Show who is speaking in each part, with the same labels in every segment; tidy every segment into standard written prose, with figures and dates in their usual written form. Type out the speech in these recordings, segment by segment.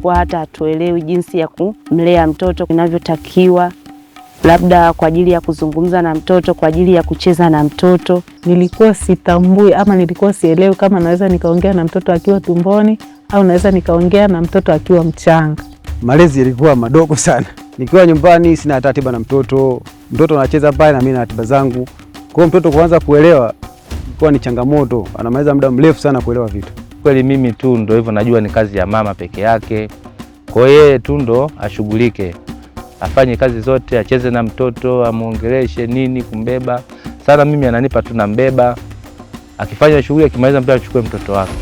Speaker 1: tunakuwa hata hatuelewi jinsi ya kumlea mtoto inavyotakiwa, labda kwa ajili ya kuzungumza na mtoto, kwa ajili ya kucheza na mtoto.
Speaker 2: Nilikuwa sitambui ama nilikuwa sielewi kama naweza nikaongea na mtoto akiwa tumboni au naweza nikaongea na mtoto akiwa mchanga.
Speaker 3: Malezi yalikuwa madogo sana. Nikiwa nyumbani sina ratiba na mtoto anacheza pale na mimi na ratiba zangu. Kwa mtoto kuanza kuelewa ilikuwa ni changamoto, anamaliza muda mrefu sana kuelewa vitu.
Speaker 4: Kweli mimi tu ndo hivyo najua ni kazi ya mama peke yake. Kwa hiyo yeye tu ndo ashughulike, afanye kazi zote, acheze na mtoto, amuongeleshe nini, kumbeba. Sana mimi ananipa tu nambeba. Akifanya shughuli akimaliza mpaka achukue mtoto wake.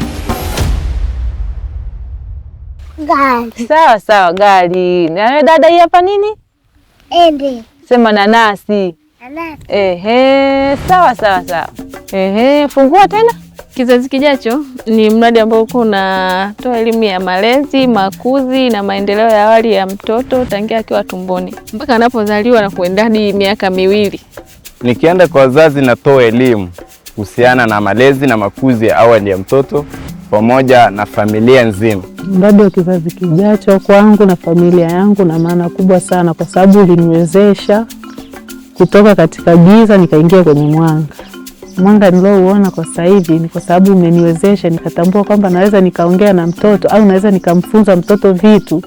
Speaker 5: Gari.
Speaker 6: Sawa sawa gari. Na dada hii hapa nini?
Speaker 5: Embe.
Speaker 6: Sema nanasi.
Speaker 5: Nanasi.
Speaker 6: Sawa. Fungua tena.
Speaker 7: Kizazi Kijacho ni mradi ambao uko unatoa elimu ya malezi, makuzi na maendeleo ya awali ya mtoto tangia akiwa tumboni mpaka anapozaliwa na kuenda hadi miaka 2.
Speaker 8: Nikienda kwa wazazi natoa elimu kuhusiana na malezi na makuzi ya awali ya mtoto pamoja na familia nzima.
Speaker 2: Mradi wa Kizazi Kijacho kwangu na familia yangu na maana kubwa sana, kwa sababu uliniwezesha kutoka katika giza nikaingia kwenye mwanga. Mwanga nilouona kwa sasa hivi ni kwa sababu umeniwezesha nikatambua kwamba naweza nikaongea na mtoto au naweza nikamfunza mtoto vitu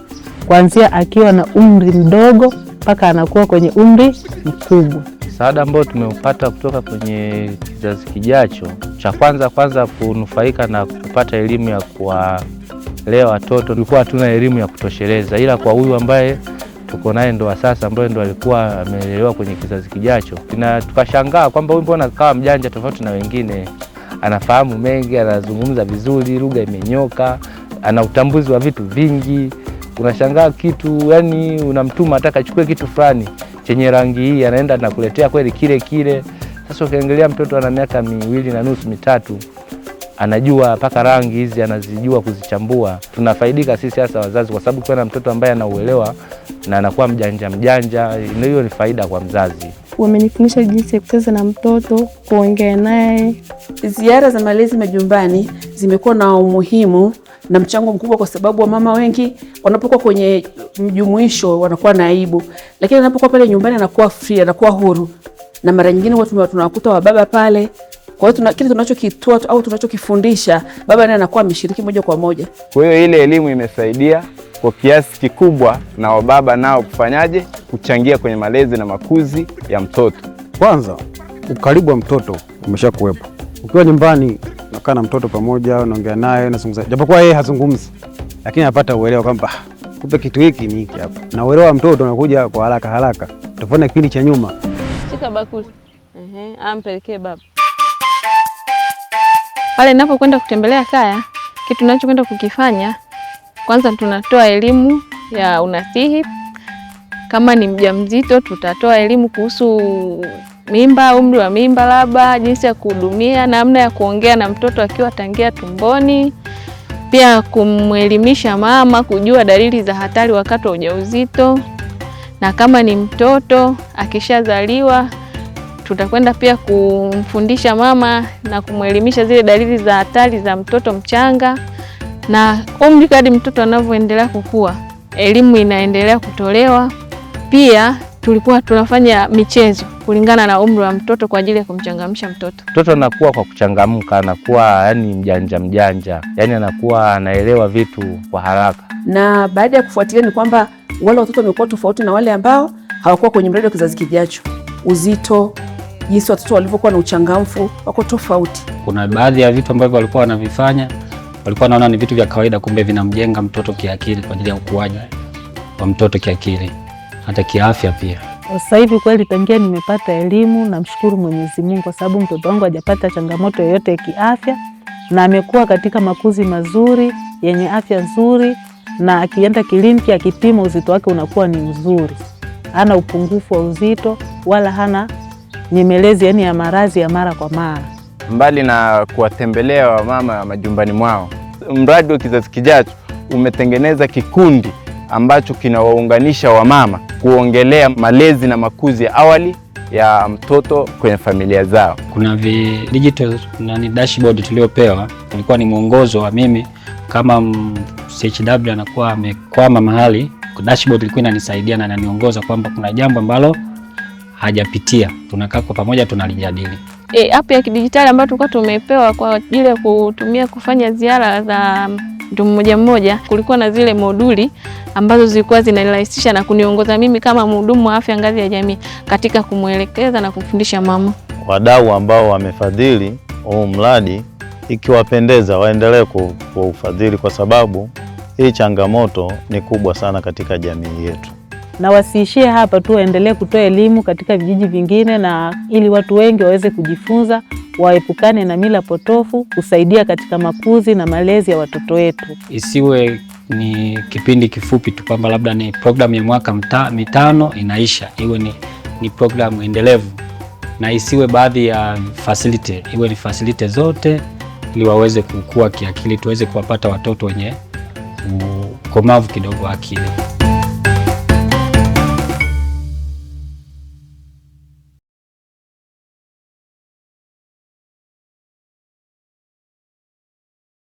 Speaker 2: kuanzia akiwa na umri mdogo mpaka anakuwa kwenye umri mkubwa.
Speaker 4: Msaada ambao tumeupata kutoka kwenye Kizazi Kijacho, cha kwanza kunufaika na kupata elimu ya kuwalea watoto. Tulikuwa hatuna elimu ya kutosheleza, ila kwa huyu ambaye tuko naye ndo wa sasa ambaye ndo alikuwa amelelewa kwenye Kizazi Kijacho, tukashangaa kwamba huyu mbona kawa mjanja tofauti na wengine. Anafahamu mengi, anazungumza vizuri, lugha imenyoka, ana utambuzi wa vitu vingi. Unashangaa kitu, yani unamtuma ataka achukue kitu fulani chenye rangi hii, anaenda na kuletea kweli kile. Sasa ukiangalia mtoto ana miaka 2.5 3, anajua mpaka rangi hizi anazijua kuzichambua. Tunafaidika sisi hasa wazazi kwa sababu kwa na mtoto ambaye anauelewa na anakuwa mjanja, hiyo ni faida kwa mzazi.
Speaker 7: Wamenifundisha jinsi ya kucheza na mtoto, kuongea naye.
Speaker 9: Ziara za malezi majumbani zimekuwa na umuhimu na mchango mkubwa kwa sababu wamama wengi wanapokuwa kwenye mjumuisho wanakuwa na aibu, lakini wanapokuwa pale nyumbani anakuwa free, anakuwa huru. Na mara nyingine watu tunawakuta wababa pale. Kwa hiyo kile tunachokitoa au tunachokifundisha baba naye anakuwa ameshiriki moja kwa moja.
Speaker 8: Kwa hiyo ile elimu imesaidia kwa kiasi kikubwa na wababa nao kufanyaje kuchangia kwenye malezi na makuzi ya mtoto.
Speaker 3: Kwanza ukaribu wa mtoto umeshakuwepo. Ukiwa nyumbani unakaa na mtoto pamoja, unaongea naye, unazungumza. Japokuwa yeye hazungumzi, lakini anapata uelewa kwamba kumbe kitu hiki ni hiki hapa. Na uelewa wa mtoto unakuja kwa haraka. Tofauti na kipindi cha nyuma.
Speaker 7: Shika bakuli. Ampelekee baba. Pale ninapokwenda kutembelea kaya, kitu ninachokwenda kukifanya, kwanza tunatoa elimu ya unasihi. Kama ni mjamzito tutatoa elimu kuhusu mimba, umri wa mimba, labda jinsi ya kuhudumia, namna ya kuongea na mtoto akiwa tangia tumboni. Pia kumwelimisha mama kujua dalili za hatari wakati wa ujauzito. Na kama ni mtoto akishazaliwa, tutakwenda pia kumfundisha mama na kumwelimisha zile dalili za hatari za mtoto mchanga. Na umri hadi mtoto anavyoendelea kukua, elimu inaendelea kutolewa. Pia tulikuwa tunafanya michezo kulingana na umri wa mtoto kwa ajili ya kumchangamsha mtoto.
Speaker 4: Mtoto anakuwa kwa kuchangamka, anakuwa yani mjanja, yani anakuwa anaelewa vitu kwa haraka.
Speaker 9: Na baada ya kufuatilia ni kwamba wale watoto wamekuwa tofauti na wale ambao hawakuwa kwenye mradi wa Kizazi Kijacho. Uzito, jinsi watoto walivyokuwa na uchangamfu wako tofauti.
Speaker 10: Kuna baadhi ya vitu ambavyo walikuwa wanavifanya, walikuwa wanaona ni vitu vya kawaida, kumbe vinamjenga mtoto kiakili kwa ajili ya ukuaji wa mtoto kiakili, hata kiafya pia.
Speaker 2: Sasa hivi kweli tangia nimepata elimu, namshukuru Mwenyezi Mungu kwa sababu mtoto wangu hajapata changamoto yoyote ya kiafya na amekuwa katika makuzi mazuri, yenye afya nzuri, na akienda kliniki akipima uzito wake unakuwa ni mzuri. Hana upungufu wa uzito wala hana nyemelezi yani ya maradhi ya mara kwa mara.
Speaker 8: Mbali na kuwatembelea wamama majumbani mwao, mradi wa Kizazi Kijacho umetengeneza kikundi ambacho kinawaunganisha wamama kuongelea malezi na makuzi ya awali ya mtoto kwenye familia zao.
Speaker 10: Kuna digital dashboard tuliopewa, ilikuwa ni mwongozo wa mimi kama CHW anakuwa amekwama mahali, dashboard ilikuwa inanisaidia na inaniongoza kwamba kuna jambo ambalo hajapitia. Tunakaa kwa pamoja tunalijadili.
Speaker 7: App ya kidijitali ambayo tulikuwa tumepewa kwa ajili ya kutumia kufanya ziara za mtu mmoja mmoja, kulikuwa na zile moduli ambazo zilikuwa zinarahisisha na kuniongoza mimi kama mhudumu wa afya ngazi ya jamii katika kumwelekeza na kumfundisha mama.
Speaker 11: Wadau ambao wamefadhili huu mradi, ikiwapendeza waendelee kwa ufadhili, kwa sababu hii changamoto ni kubwa sana katika jamii yetu.
Speaker 2: Na wasiishie hapa tu, waendelee kutoa elimu katika vijiji vingine, na ili watu wengi waweze kujifunza, waepukane na mila potofu, kusaidia katika makuzi na malezi ya watoto wetu.
Speaker 10: Isiwe ni kipindi kifupi tu kwamba labda ni programu ya mwaka mitano inaisha, iwe ni programu endelevu, na isiwe baadhi ya facility, iwe ni facility zote, ili waweze kukua kiakili, tuweze kuwapata watoto wenye ukomavu kidogo akili.